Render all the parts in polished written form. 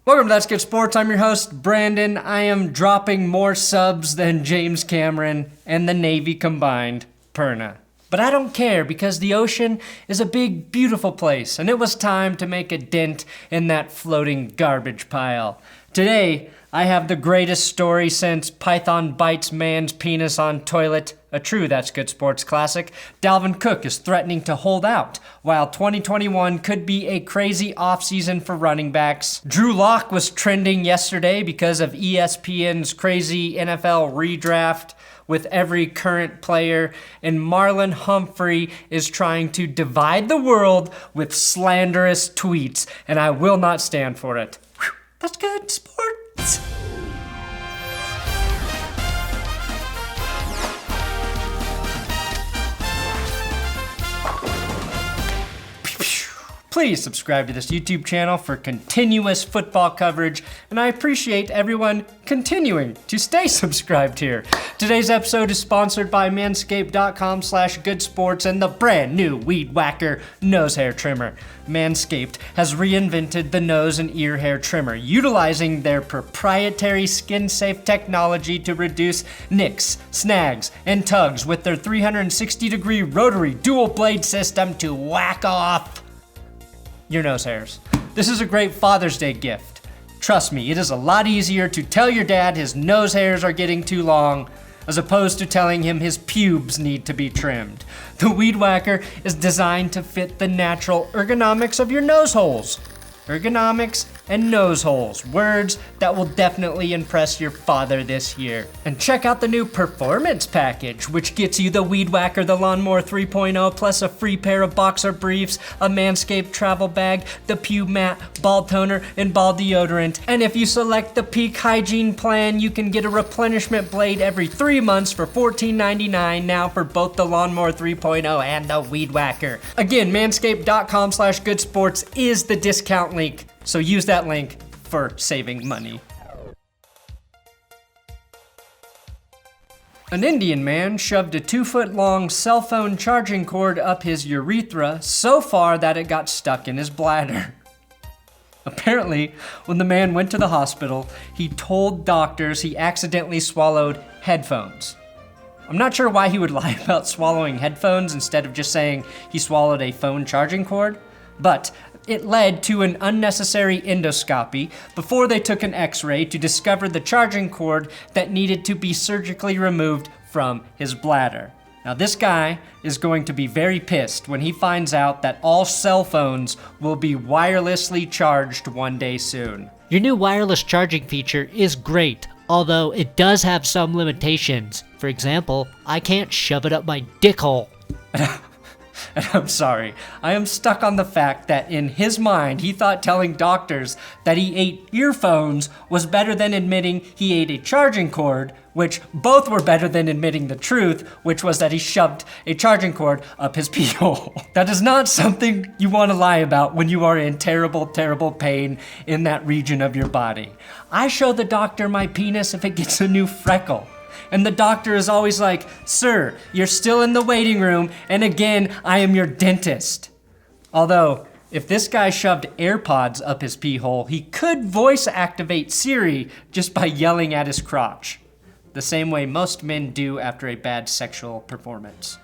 Welcome to That's Good Sports. I'm your host, Brandon. I am dropping more subs than James Cameron and the Navy combined. Perna. But I don't care because the ocean is a big, beautiful place, and it was time to make a dent in that floating garbage pile. Today, I have the greatest story since Python bites man's penis on toilet. A true That's Good Sports classic. Dalvin Cook is threatening to hold out, while 2021 could be a crazy offseason for running backs. Drew Lock was trending yesterday because of ESPN's crazy NFL redraft with every current player, and Marlon Humphrey is trying to divide the world with slanderous tweets, and I will not stand for it. Whew, that's good sports. Please subscribe to this YouTube channel for continuous football coverage, and I appreciate everyone continuing to stay subscribed here. Today's episode is sponsored by Manscaped.com/goodsports and the brand new Weed Whacker nose hair trimmer. Manscaped has reinvented the nose and ear hair trimmer, utilizing their proprietary skin-safe technology to reduce nicks, snags, and tugs with their 360-degree rotary dual blade system to whack off your nose hairs. This is a great Father's Day gift. Trust me, it is a lot easier to tell your dad his nose hairs are getting too long as opposed to telling him his pubes need to be trimmed. The Weed Whacker is designed to fit the natural ergonomics of your nose holes. Ergonomics and nose holes, words that will definitely impress your father this year. And check out the new Performance Package, which gets you the Weed Whacker, the Lawnmower 3.0, plus a free pair of boxer briefs, a Manscaped travel bag, the Pube Mat, ball toner, and ball deodorant. And if you select the Peak Hygiene plan, you can get a replenishment blade every 3 months for $14.99 now for both the Lawnmower 3.0 and the Weed Whacker. Again, Manscaped.com/goodsports is the discount link, so use that link for saving money. An Indian man shoved a 2-foot-long cell phone charging cord up his urethra so far that it got stuck in his bladder. Apparently, when the man went to the hospital, he told doctors he accidentally swallowed headphones. I'm not sure why he would lie about swallowing headphones instead of just saying he swallowed a phone charging cord, but it led to an unnecessary endoscopy before they took an x-ray to discover the charging cord that needed to be surgically removed from his bladder. Now this guy is going to be very pissed when he finds out that all cell phones will be wirelessly charged one day soon. Your new wireless charging feature is great, although it does have some limitations. For example, I can't shove it up my dick hole. And I'm sorry, I am stuck on the fact that in his mind, he thought telling doctors that he ate earphones was better than admitting he ate a charging cord, which both were better than admitting the truth, which was that he shoved a charging cord up his pee hole. That is not something you want to lie about when you are in terrible, terrible pain in that region of your body. I show the doctor my penis if it gets a new freckle. And the doctor is always like, "Sir, you're still in the waiting room, and again, I am your dentist." Although, if this guy shoved AirPods up his pee hole, he could voice activate Siri just by yelling at his crotch. The same way most men do after a bad sexual performance.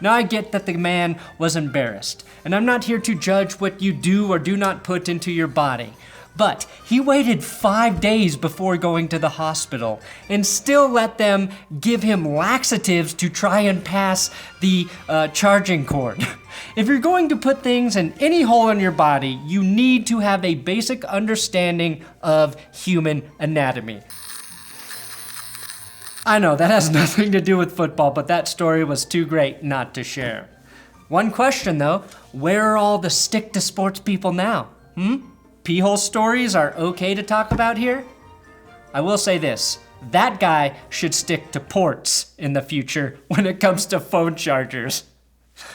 Now I get that the man was embarrassed, and I'm not here to judge what you do or do not put into your body. But he waited 5 days before going to the hospital and still let them give him laxatives to try and pass the charging cord. If you're going to put things in any hole in your body, you need to have a basic understanding of human anatomy. I know that has nothing to do with football, but that story was too great not to share. One question though, where are all the stick to sports people now? Pee-hole stories are okay to talk about here? I will say this, that guy should stick to ports in the future when it comes to phone chargers.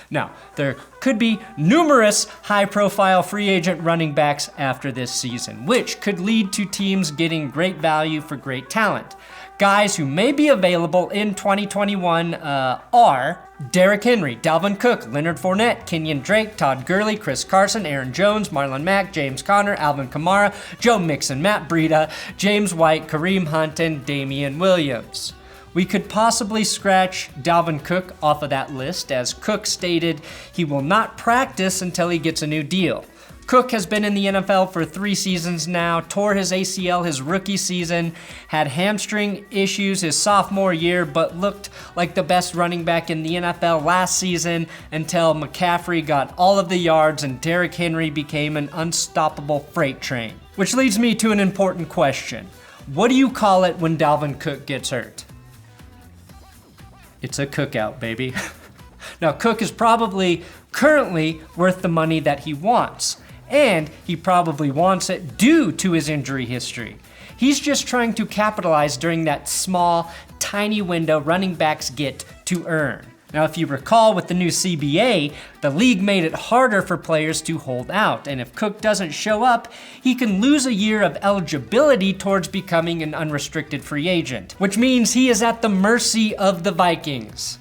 Now, there could be numerous high-profile free agent running backs after this season, which could lead to teams getting great value for great talent. Guys who may be available in 2021 are Derrick Henry, Dalvin Cook, Leonard Fournette, Kenyon Drake, Todd Gurley, Chris Carson, Aaron Jones, Marlon Mack, James Conner, Alvin Kamara, Joe Mixon, Matt Breida, James White, Kareem Hunt, and Damian Williams. We could possibly scratch Dalvin Cook off of that list, as Cook stated he will not practice until he gets a new deal. Cook has been in the NFL for 3 seasons now, tore his ACL his rookie season, had hamstring issues his sophomore year, but looked like the best running back in the NFL last season until McCaffrey got all of the yards and Derrick Henry became an unstoppable freight train. Which leads me to an important question. What do you call it when Dalvin Cook gets hurt? It's a cookout, baby. Now, Cook is probably currently worth the money that he wants, and he probably wants it due to his injury history. He's just trying to capitalize during that small, tiny window running backs get to earn. Now, if you recall with the new CBA, the league made it harder for players to hold out, and if Cook doesn't show up, he can lose a year of eligibility towards becoming an unrestricted free agent, which means he is at the mercy of the Vikings,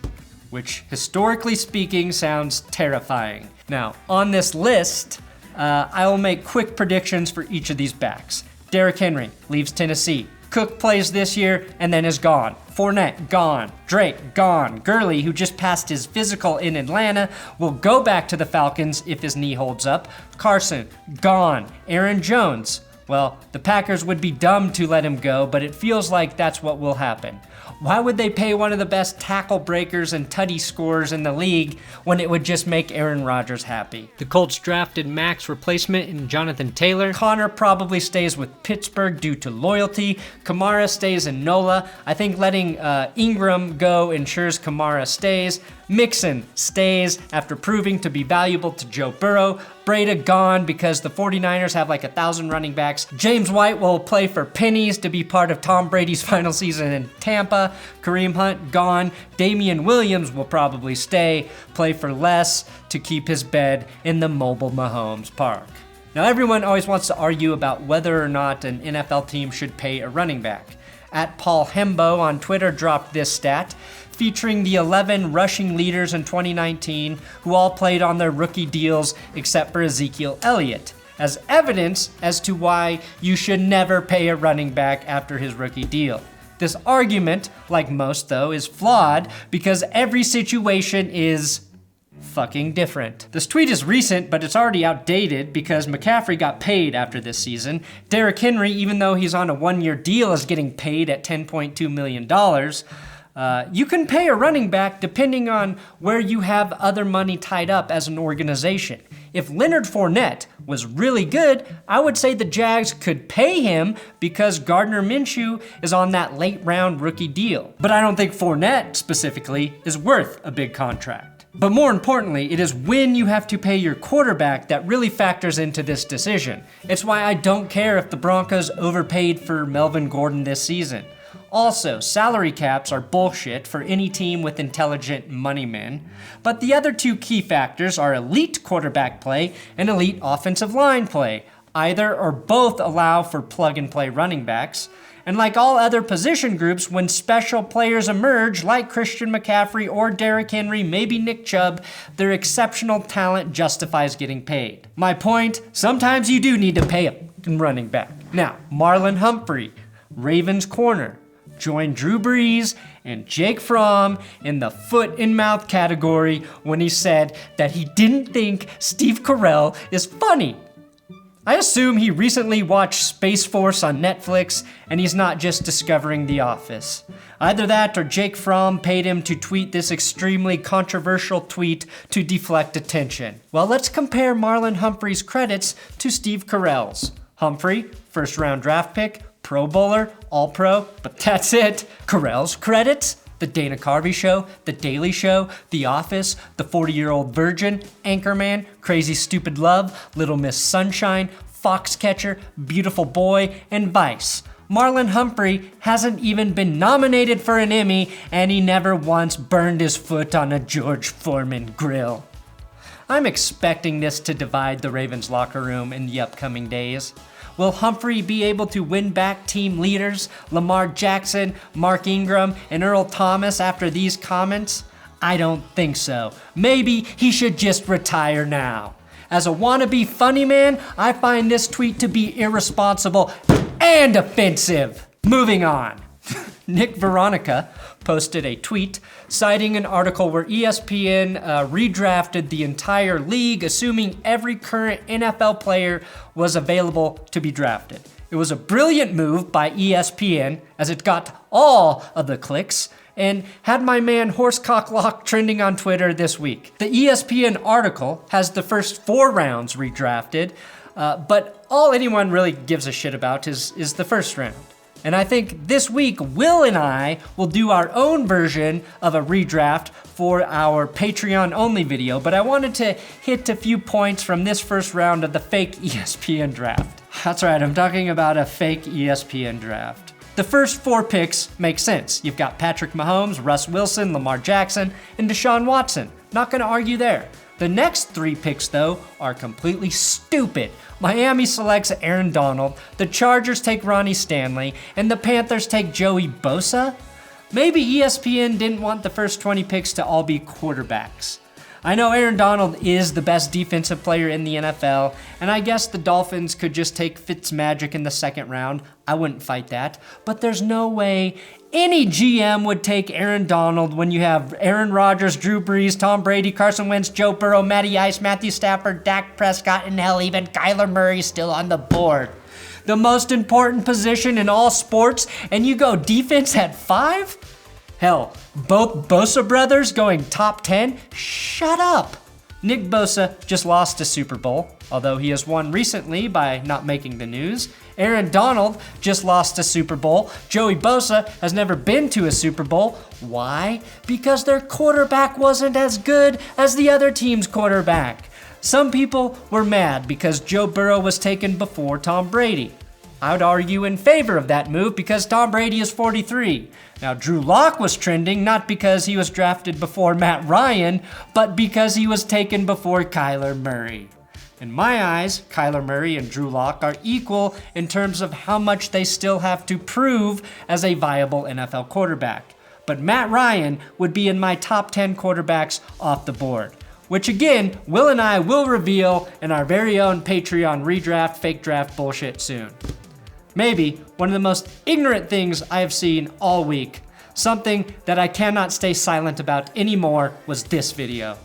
which historically speaking sounds terrifying. Now, on this list, I will make quick predictions for each of these backs. Derrick Henry leaves Tennessee. Cook plays this year and then is gone. Fournette, gone. Drake, gone. Gurley, who just passed his physical in Atlanta, will go back to the Falcons if his knee holds up. Carson, gone. Aaron Jones, well, the Packers would be dumb to let him go, but it feels like that's what will happen. Why would they pay one of the best tackle breakers and tutty scorers in the league when it would just make Aaron Rodgers happy? The Colts drafted Mac's replacement in Jonathan Taylor. Connor probably stays with Pittsburgh due to loyalty. Kamara stays in NOLA. I think letting Ingram go ensures Kamara stays. Mixon stays after proving to be valuable to Joe Burrow. Breida gone because the 49ers have like 1,000 running backs. James White will play for pennies to be part of Tom Brady's final season in Tampa. Kareem Hunt gone. Damian Williams will probably stay, play for less to keep his bed in the mobile Mahomes Park. Now, everyone always wants to argue about whether or not an NFL team should pay a running back. At Paul Hembo on Twitter dropped this stat, featuring the 11 rushing leaders in 2019 who all played on their rookie deals except for Ezekiel Elliott, as evidence as to why you should never pay a running back after his rookie deal. This argument, like most though, is flawed because every situation is fucking different. This tweet is recent, but it's already outdated because McCaffrey got paid after this season. Derrick Henry, even though he's on a 1-year deal, is getting paid at $10.2 million. You can pay a running back depending on where you have other money tied up as an organization. If Leonard Fournette was really good, I would say the Jags could pay him because Gardner Minshew is on that late round rookie deal. But I don't think Fournette specifically is worth a big contract. But more importantly, it is when you have to pay your quarterback that really factors into this decision. It's why I don't care if the Broncos overpaid for Melvin Gordon this season. Also, salary caps are bullshit for any team with intelligent money men. But the other two key factors are elite quarterback play and elite offensive line play. Either or both allow for plug-and-play running backs. And like all other position groups, when special players emerge, like Christian McCaffrey or Derrick Henry, maybe Nick Chubb, their exceptional talent justifies getting paid. My point, sometimes you do need to pay a running back. Now, Marlon Humphrey, Ravens corner, joined Drew Brees and Jake Fromm in the foot and mouth category when he said that he didn't think Steve Carell is funny. I assume he recently watched Space Force on Netflix and he's not just discovering The Office. Either that or Jake Fromm paid him to tweet this extremely controversial tweet to deflect attention. Well, let's compare Marlon Humphrey's credits to Steve Carell's. Humphrey, first round draft pick, Pro Bowler, All-Pro, but that's it. Carell's credits? The Dana Carvey Show, The Daily Show, The Office, The 40-Year-Old Virgin, Anchorman, Crazy Stupid Love, Little Miss Sunshine, Foxcatcher, Beautiful Boy, and Vice. Marlon Humphrey hasn't even been nominated for an Emmy, and he never once burned his foot on a George Foreman grill. I'm expecting this to divide the Ravens locker room in the upcoming days. Will Humphrey be able to win back team leaders Lamar Jackson, Mark Ingram, and Earl Thomas after these comments? I don't think so. Maybe he should just retire now. As a wannabe funny man, I find this tweet to be irresponsible and offensive. Moving on. Nick Veronica posted a tweet citing an article where ESPN redrafted the entire league, assuming every current NFL player was available to be drafted. It was a brilliant move by ESPN, as it got all of the clicks and had my man Horsecocklock trending on Twitter this week. The ESPN article has the first 4 rounds redrafted, but all anyone really gives a shit about is the first round. And I think this week, Will and I will do our own version of a redraft for our Patreon-only video, but I wanted to hit a few points from this first round of the fake ESPN draft. That's right, I'm talking about a fake ESPN draft. The first 4 picks make sense. You've got Patrick Mahomes, Russ Wilson, Lamar Jackson, and Deshaun Watson. Not gonna argue there. The next 3 picks, though, are completely stupid. Miami selects Aaron Donald, the Chargers take Ronnie Stanley, and the Panthers take Joey Bosa? Maybe ESPN didn't want the first 20 picks to all be quarterbacks. I know Aaron Donald is the best defensive player in the NFL, and I guess the Dolphins could just take Fitzmagic in the second round. I wouldn't fight that, but there's no way any GM would take Aaron Donald when you have Aaron Rodgers, Drew Brees, Tom Brady, Carson Wentz, Joe Burrow, Matty Ice, Matthew Stafford, Dak Prescott, and hell, even Kyler Murray still on the board. The most important position in all sports, and you go defense at 5? Hell, both Bosa brothers going top 10? Shut up! Nick Bosa just lost a Super Bowl, although he has won recently by not making the news. Aaron Donald just lost a Super Bowl. Joey Bosa has never been to a Super Bowl. Why? Because their quarterback wasn't as good as the other team's quarterback. Some people were mad because Joe Burrow was taken before Tom Brady. I would argue in favor of that move because Tom Brady is 43. Now, Drew Lock was trending not because he was drafted before Matt Ryan, but because he was taken before Kyler Murray. In my eyes, Kyler Murray and Drew Lock are equal in terms of how much they still have to prove as a viable NFL quarterback. But Matt Ryan would be in my top 10 quarterbacks off the board, which again, Will and I will reveal in our very own Patreon redraft, fake draft bullshit soon. Maybe one of the most ignorant things I have seen all week, something that I cannot stay silent about anymore, was this video.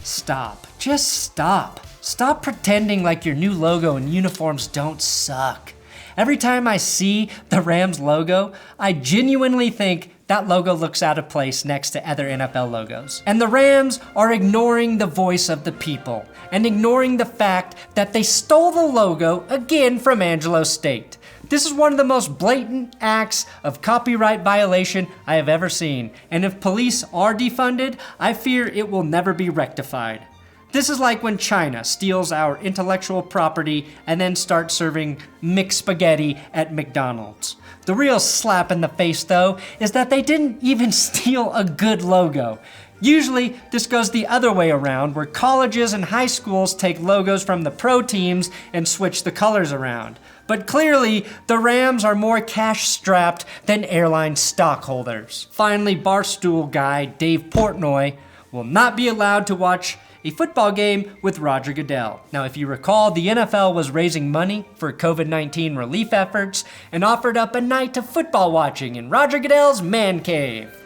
Stop. Just stop. Stop pretending like your new logo and uniforms don't suck. Every time I see the Rams logo, I genuinely think that logo looks out of place next to other NFL logos. And the Rams are ignoring the voice of the people and ignoring the fact that they stole the logo again from Angelo State. This is one of the most blatant acts of copyright violation I have ever seen, and if police are defunded, I fear it will never be rectified. This is like when China steals our intellectual property and then starts serving mixed spaghetti at McDonald's. The real slap in the face, though, is that they didn't even steal a good logo. Usually, this goes the other way around, where colleges and high schools take logos from the pro teams and switch the colors around. But clearly, the Rams are more cash-strapped than airline stockholders. Finally, Barstool guy Dave Portnoy will not be allowed to watch a football game with Roger Goodell. Now, if you recall, the NFL was raising money for COVID-19 relief efforts and offered up a night of football watching in Roger Goodell's man cave.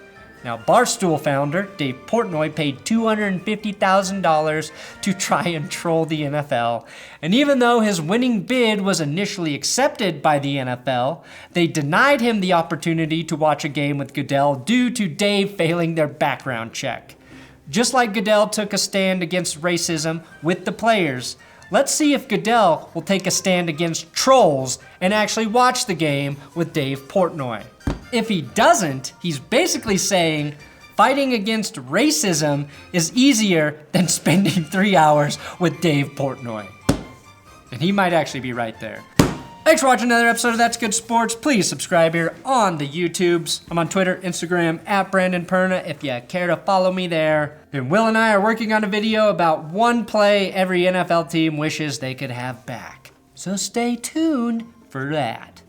Now, Barstool founder Dave Portnoy paid $250,000 to try and troll the NFL. And even though his winning bid was initially accepted by the NFL, they denied him the opportunity to watch a game with Goodell due to Dave failing their background check. Just like Goodell took a stand against racism with the players, let's see if Goodell will take a stand against trolls and actually watch the game with Dave Portnoy. If he doesn't, he's basically saying fighting against racism is easier than spending 3 hours with Dave Portnoy. And he might actually be right there. Thanks for watching another episode of That's Good Sports. Please subscribe here on the YouTubes. I'm on Twitter, Instagram, @BrandonPerna if you care to follow me there. And Will and I are working on a video about one play every NFL team wishes they could have back. So stay tuned for that.